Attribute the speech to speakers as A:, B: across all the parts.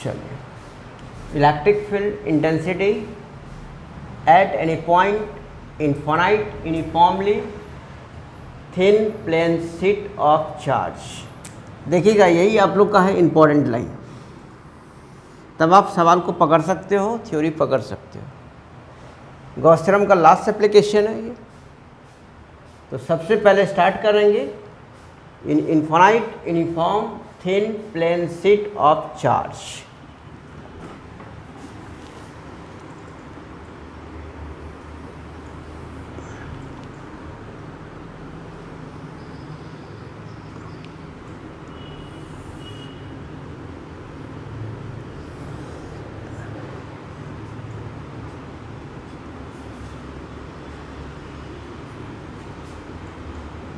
A: चलिए, electric field intensity at any point infinite uniformly thin plane sheet of charge. देखिएगा, यही आप लोग का है इंपॉर्टेंट लाइन, तब आप सवाल को पकड़ सकते हो, थ्योरी पकड़ सकते हो। गॉस थ्योरम का लास्ट एप्लीकेशन है ये। तो सबसे पहले स्टार्ट करेंगे in infinite uniform thin plane sheet of charge.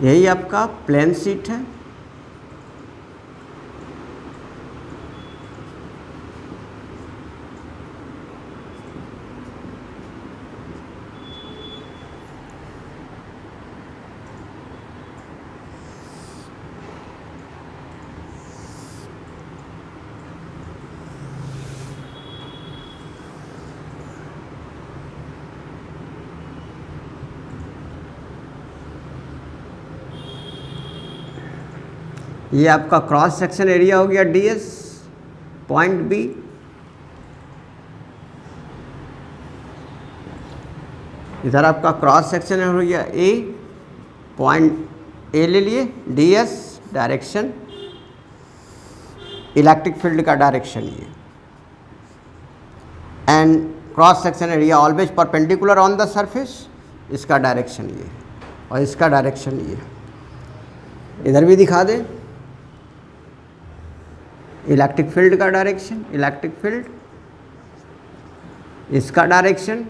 A: यही आपका प्लेन शीट है। ये आपका क्रॉस सेक्शन एरिया हो गया ds, पॉइंट बी। इधर आपका क्रॉस सेक्शन हो गया ए, पॉइंट ए ले लिए, ds डायरेक्शन, इलेक्ट्रिक फील्ड का डायरेक्शन ये, and cross section area always perpendicular on the surface, इसका डायरेक्शन ये और इसका डायरेक्शन ये। इधर भी दिखा दें इलेक्ट्रिक फील्ड का डायरेक्शन, इलेक्ट्रिक फील्ड, इसका डायरेक्शन।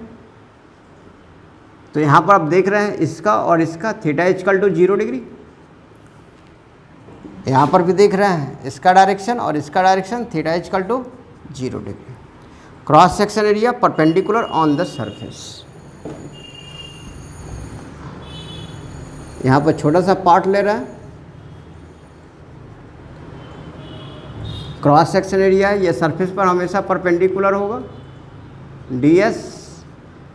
A: तो यहाँ पर आप देख रहे हैं इसका और इसका थीटा इक्वल टू 0 डिग्री। यहाँ पर भी देख रहे हैं इसका डायरेक्शन और इसका direction theta equal to 0 degree. Cross section area perpendicular on the surface. यहाँ पर छोटा सा पार्ट ले रहा है, क्रॉस सेक्शन एरिया है, ये सरफेस पर हमेशा परपेंडिकुलर होगा, ds,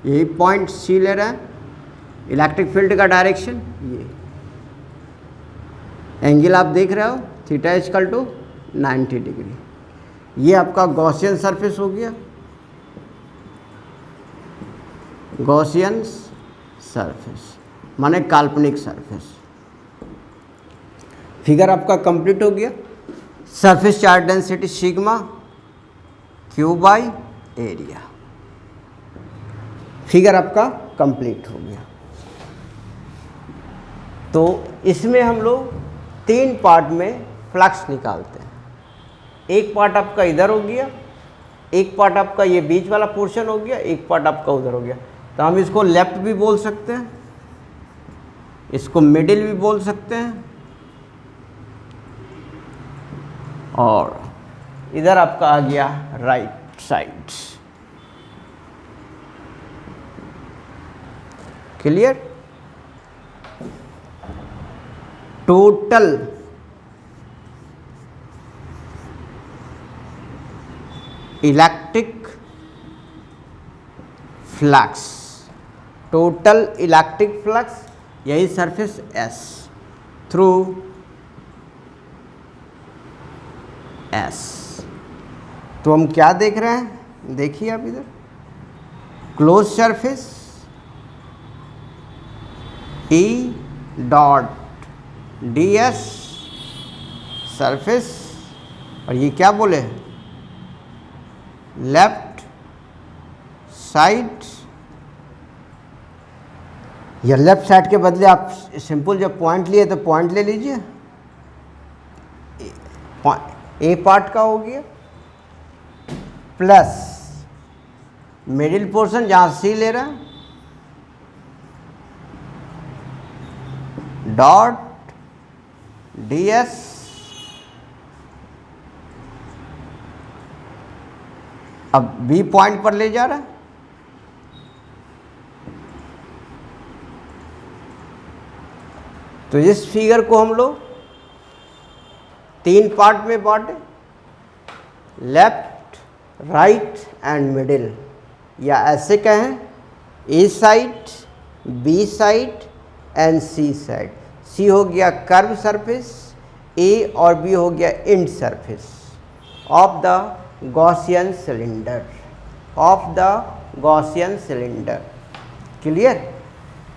A: यही पॉइंट C ले रहा है, इलेक्ट्रिक फील्ड का डायरेक्शन ये, एंगल आप देख रहे हो थीटा इक्वल टू 90 डिग्री। ये आपका गॉसियन सरफेस हो गया, गॉसियन सरफेस माने काल्पनिक सरफेस। फिगर आपका कंप्लीट हो गया। Surface charge density sigma Q by area. Figure आपका कंप्लीट हो गया। तो इसमें हम लोग 3 पार्ट में फ्लक्स निकालते हैं। एक पार्ट आपका इधर हो गया, एक पार्ट आपका ये बीच वाला पोर्शन हो गया, एक पार्ट आपका उधर हो गया। तो हम इसको लेफ्ट भी बोल सकते हैं, इसको मिडिल भी बोल सकते हैं, और इधर आपका आ गया right side. Clear? Total electric flux, total electric flux यही सरफेस S थ्रू S। तो हम क्या देख रहे हैं, देखिए आप इधर close surface E dot ds surface, और ये क्या बोले लेफ्ट साइड। या लेफ्ट साइड के बदले आप सिंपल जब पॉइंट लिए तो पॉइंट ले लीजिए, ए पार्ट का हो गया, प्लस मिडिल पोर्शन जहाँ C ले रहा है डॉट ds अब B पॉइंट पर ले जा रहा है। तो इस फिगर को हम लोग 3 पार्ट में बांटे, लेफ्ट राइट एंड मिडिल, या ऐसे कहें A side, B side and C side. C हो गया कर्व सरफेस, ए और बी हो गया end surface of the Gaussian cylinder, of the Gaussian cylinder. Clear?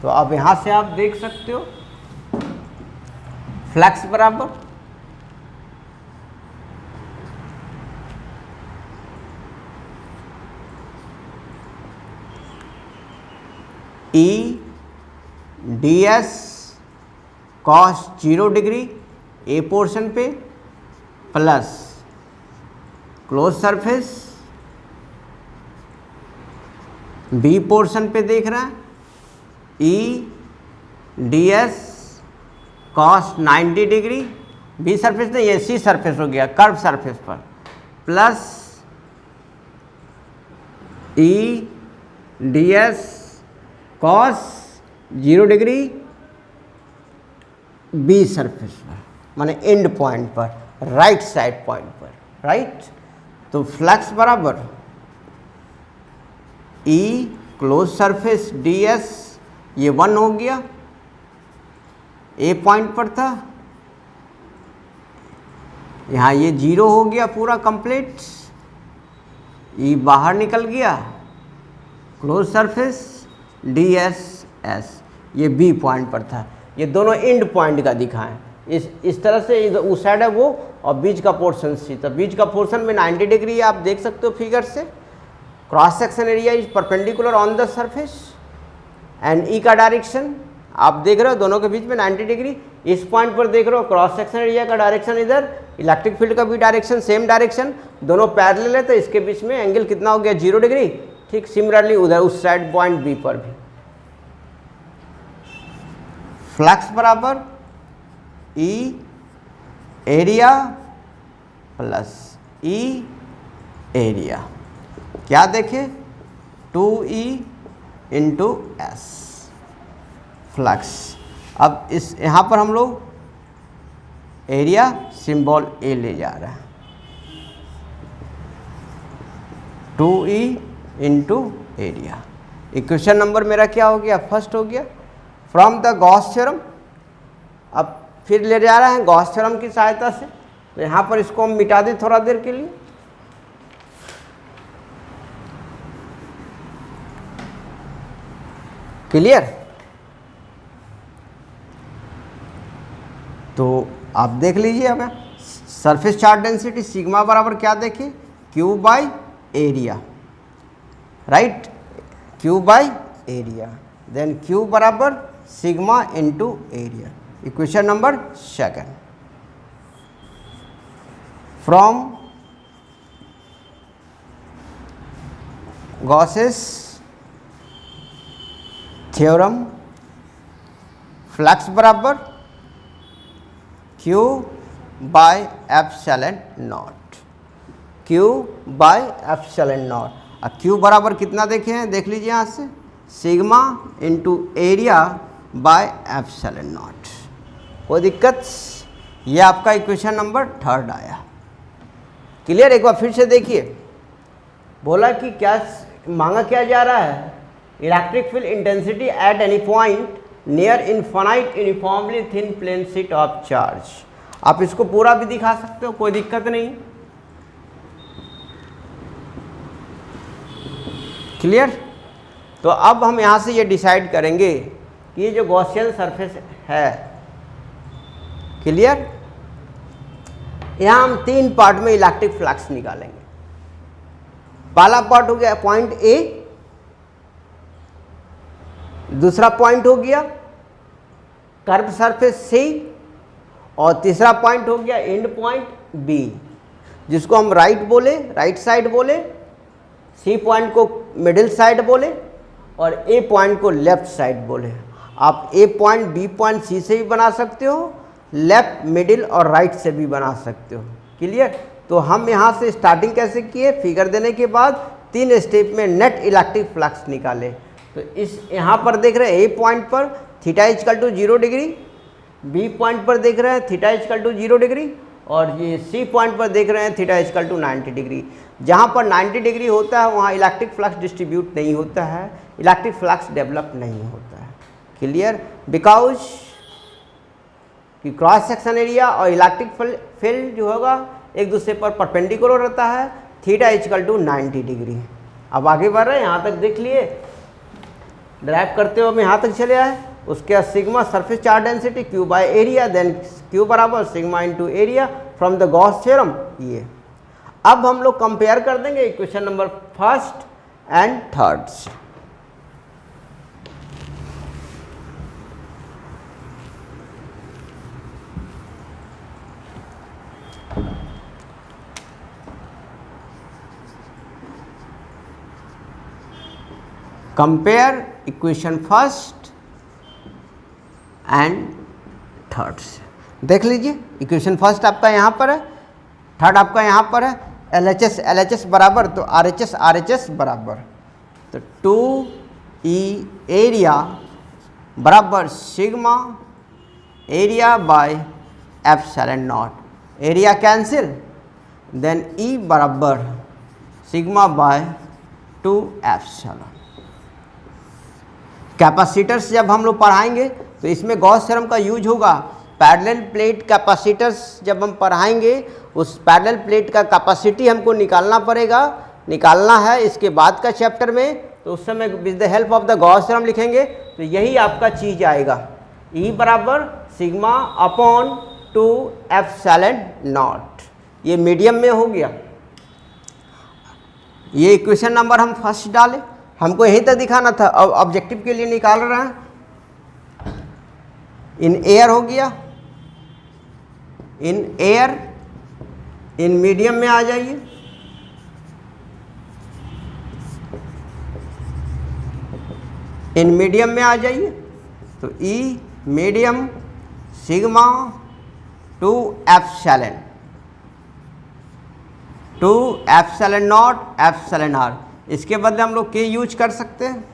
A: तो अब यहाँ से आप देख सकते हो फ्लक्स बराबर E d s cos 0 degree A portion पे plus close surface B portion पे देख रहा है E d s cos 90 degree, B surface नहीं, ये सी सरफेस हो गया कर्व सरफेस पर, plus E d s cos 0 degree B surface पर, माने एंड पॉइंट पर, राइट साइड पॉइंट पर, राइट। तो फ्लक्स बराबर E close surface d s, ये 1 हो गया, ए पॉइंट पर था, यहाँ ये 0 हो गया पूरा कंप्लीट, ई बाहर निकल गया, close surface d S S, ये बी पॉइंट पर था। ये दोनों एंड पॉइंट का दिखाएं, इस तरह से उस साइड है वो और बीच का पोर्शन सी, तो बीच का पोर्शन में 90 डिग्री आप देख सकते हो फिगर से। Cross section area is perpendicular on the surface and E का डायरेक्शन आप देख रहे हो दोनों के बीच में 90 डिग्री। इस पॉइंट पर देख रहे हो क्रॉस सेक्शन एरिया का डायरेक्शन इधर, इलेक्ट्रिक फील्ड का भी डायरेक्शन सेम डायरेक्शन, दोनों पैरेलल है, तो इसके बीच में एंगल कितना हो गया 0 डिग्री। ठीक सिमिलरली उधर उस साइड पॉइंट बी पर भी फ्लक्स बराबर ई एरिया प्लस ई एरिया, क्या देखें 2E इंटू एस फ्लक्स। अब इस यहाँ पर हम लोग एरिया सिंबल ए ले जा रहे हैं, 2E into area. Equation number मेरा क्या हो गया, फर्स्ट हो गया फ्रॉम द गॉस थ्योरम। अब फिर ले जा रहे हैं गॉस थ्योरम की सहायता से, तो यहाँ पर इसको हम मिटा दें थोड़ा देर के लिए। क्लियर? तो आप देख लीजिए, हमें सरफेस चार्ज डेंसिटी सिग्मा बराबर क्या देखें, Q by area, right, Q by area, then Q बराबर sigma into area. Equation number second from Gauss's theorem flux बराबर Q by epsilon naught, Q by epsilon naught. अब Q बराबर कितना देखे हैं, देख लीजिए यहाँ से, sigma into area by epsilon not. कोई दिक्कत? ये आपका इक्वेशन नंबर थर्ड आया। क्लियर? एक बार फिर से देखिए, बोला कि क्या मांगा क्या जा रहा है, electric field intensity at any point near infinite uniformly thin plane sheet of charge. आप इसको पूरा भी दिखा सकते हो, कोई दिक्कत नहीं। क्लियर? तो अब हम यहाँ से ये डिसाइड करेंगे कि ये जो गॉसियन सरफेस है, क्लियर, यहाँ हम 3 पार्ट में इलेक्ट्रिक फ्लक्स निकालेंगे। पहला पार्ट हो गया पॉइंट ए, दूसरा पॉइंट हो गया कर्व सरफेस सी, और तीसरा पॉइंट हो गया एंड पॉइंट बी, जिसको हम राइट बोले, राइट साइड बोले, सी पॉइंट को मिडिल साइड बोले, और ए पॉइंट को लेफ्ट साइड बोले। आप ए पॉइंट बी पॉइंट सी से भी बना सकते हो, लेफ्ट मिडिल और राइट से भी बना सकते हो। क्लियर? तो हम यहाँ से स्टार्टिंग कैसे किए, फिगर देने के बाद 3 स्टेप में नेट इलेक्ट्रिक फ्लक्स निकाले। तो इस यहाँ पर देख रहे हैं ए पॉइंट पर theta equal to 0 degree, B point पर देख रहे हैं थीटा इक्वल टू 0 डिग्री, और ये सी पॉइंट पर देख रहे हैं थीटा इक्वल टू 90 डिग्री। जहाँ पर 90 डिग्री होता है वहाँ इलेक्ट्रिक फ्लक्स डिस्ट्रीब्यूट नहीं होता है, इलेक्ट्रिक फ्लक्स डेवलप नहीं होता है। क्लियर? बिकॉज कि क्रॉस सेक्शन एरिया और इलेक्ट्रिक फील्ड जो होगा एक दूसरे पर परपेंडिकुलर रहता है, थीटा इक्वल टू 90 डिग्री। अब आगे बढ़ रहे हैं, यहाँ तक देख लिए, ड्राइव करते हुए हम यहाँ तक चले आए। उसके बाद sigma surface charge density Q by area, then Q बराबर sigma into area from the Gauss theorem. ये अब हम लोग कंपेयर कर देंगे equation number first and third से। Compare equation first and third से। देख लीजिए, इक्वेशन फर्स्ट आपका यहाँ पर है, थर्ड आपका यहाँ पर है। LHS बराबर तो RHS बराबर तो 2E एरिया बराबर sigma area by epsilon naught. Area cancel, then E बराबर सिग्मा बाय 2 एप्सिलॉन। कैपेसिटर्स जब हम लोग पढ़ाएंगे तो इसमें गॉस थ्योरम का यूज होगा। पैरेलल प्लेट कैपेसिटर्स जब हम पढ़ाएंगे, उस पैरेलल प्लेट का कैपेसिटी हमको निकालना पड़ेगा, निकालना है इसके बाद का चैप्टर में। तो उस समय with the help of the Gauss theorem लिखेंगे, तो यही आपका चीज आएगा। E बराबर सिग्मा अपॉन 2 एप्सिलॉन नॉट। ये मीडियम में हो गया। ये इक्वेशन नंबर हम फर्स्ट डालें, हमको यहीं तक दिखाना था, अब ऑब्जेक्टिव के लिए निकाल रहे हैं। इन एयर हो गया, इन एयर, इन मीडियम में आ जाइए, इन मीडियम में आ जाइए। तो E medium sigma 2 epsilon naught epsilon R. इसके बदले हम लोग के यूज कर सकते हैं।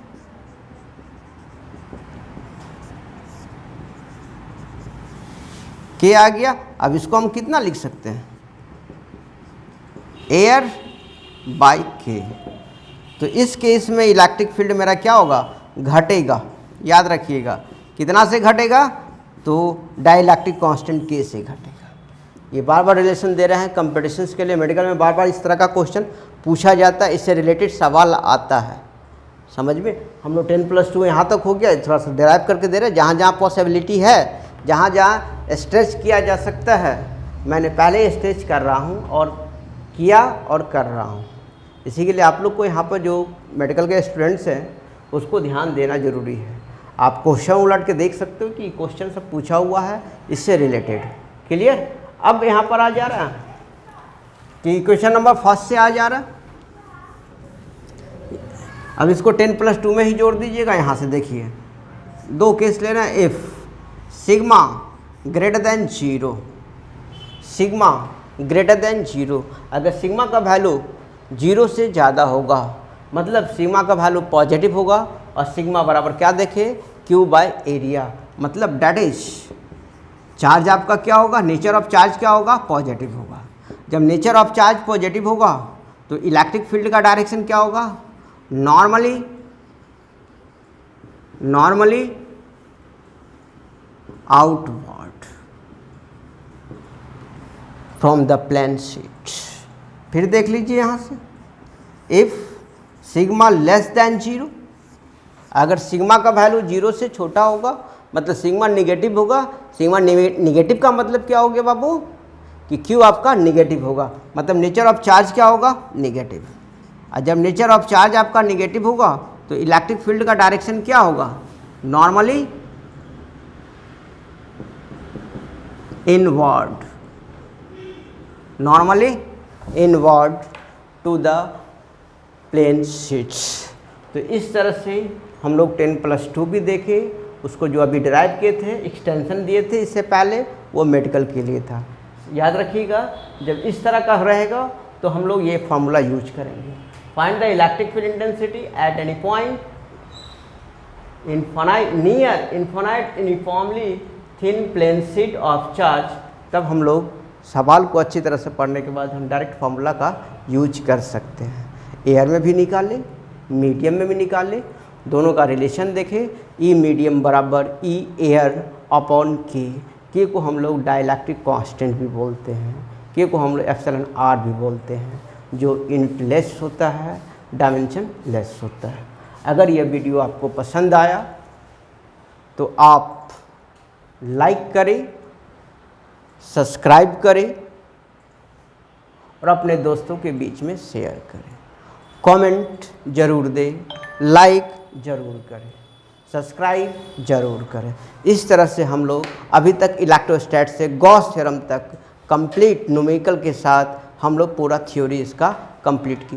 A: के आ गया। अब इसको हम कितना लिख सकते हैं? एयर बाई के। तो इस केस में इलेक्ट्रिक फील्ड मेरा क्या होगा? घटेगा। याद रखिएगा, कितना से घटेगा? तो डाइलेक्ट्रिक कांस्टेंट के से घटेगा। ये बार बार रिलेशन दे रहे हैं कंपटीशंस के लिए। मेडिकल में बार बार इस तरह का क्वेश्चन पूछा जाता है, इससे रिलेटेड सवाल आता है। समझ में? हम लोग 10+2 यहाँ तक हो गया, थोड़ा सा डिराइव करके दे रहे हैं। जहाँ जहाँ पॉसिबिलिटी है, जहाँ जहाँ स्ट्रेच किया जा सकता है, मैंने पहले स्ट्रेच कर रहा हूँ और किया और कर रहा हूँ। इसी के लिए आप लोग को यहाँ पर जो मेडिकल के स्टूडेंट्स हैं उसको ध्यान देना ज़रूरी है। आप क्वेश्चन उलट के देख सकते हो कि क्वेश्चन सब पूछा हुआ है इससे रिलेटेड। क्लियर? अब यहाँ पर आ जा रहा है कि क्वेश्चन नंबर फर्स्ट से आ जा रहा है। अब इसको 10+2 में ही जोड़ दीजिएगा। यहाँ से देखिए, दो केस लेना है। If sigma greater than 0, sigma greater than 0, अगर सिग्मा का वैल्यू 0 से ज़्यादा होगा, मतलब सिग्मा का वैल्यू पॉजिटिव होगा, और सिग्मा बराबर क्या देखे? Q by area. मतलब डैट इज चार्ज आपका क्या होगा? नेचर ऑफ चार्ज क्या होगा? पॉजिटिव होगा। जब नेचर ऑफ चार्ज पॉजिटिव होगा तो इलेक्ट्रिक फील्ड का डायरेक्शन क्या होगा? Normally outward from the plane sheet. फिर देख लीजिए यहाँ से, इफ सिग्मा लेस देन 0, अगर सिग्मा का वैल्यू 0 से छोटा होगा, मतलब सिग्मा निगेटिव होगा। सिग्मा निगेटिव का मतलब क्या हो गया बाबू? कि क्यू आपका निगेटिव होगा, मतलब नेचर ऑफ चार्ज क्या होगा? निगेटिव। और जब नेचर ऑफ चार्ज आपका निगेटिव होगा तो इलेक्ट्रिक फील्ड का डायरेक्शन क्या होगा? Normally inward, normally inward to the plane sheets. तो इस तरह से हम लोग 10+2 भी देखे, उसको जो अभी डिराइव किए थे, एक्सटेंशन दिए थे इससे पहले, वो मेडिकल के लिए था। याद रखिएगा, जब इस तरह का रहेगा तो हम लोग ये फार्मूला यूज करेंगे। Find the electric field intensity at any point near infinite uniformly thin plane sheet of charge. तब हम लोग सवाल को अच्छी तरह से पढ़ने के बाद हम डायरेक्ट फार्मूला का यूज कर सकते हैं। एयर में भी निकालें, मीडियम में भी निकालें, दोनों का रिलेशन देखें। ई मीडियम बराबर ई एयर अपॉन के को हम लोग डाइलेक्ट्रिक कांस्टेंट भी बोलते हैं, के को हम लोग एप्सिलॉन आर भी बोलते हैं, जो यूनिट लेस होता है, डायमेंशन लेस होता है। अगर यह वीडियो आपको पसंद आया तो आप लाइक करें, सब्सक्राइब करें और अपने दोस्तों के बीच में शेयर करें। कमेंट ज़रूर दें, लाइक ज़रूर करें, सब्सक्राइब ज़रूर करें। इस तरह से हम लोग अभी तक इलेक्ट्रोस्टैट से गॉस थ्योरम तक कंप्लीट न्यूमेरिकल के साथ हम लोग पूरा थ्योरी इसका कंप्लीट किया।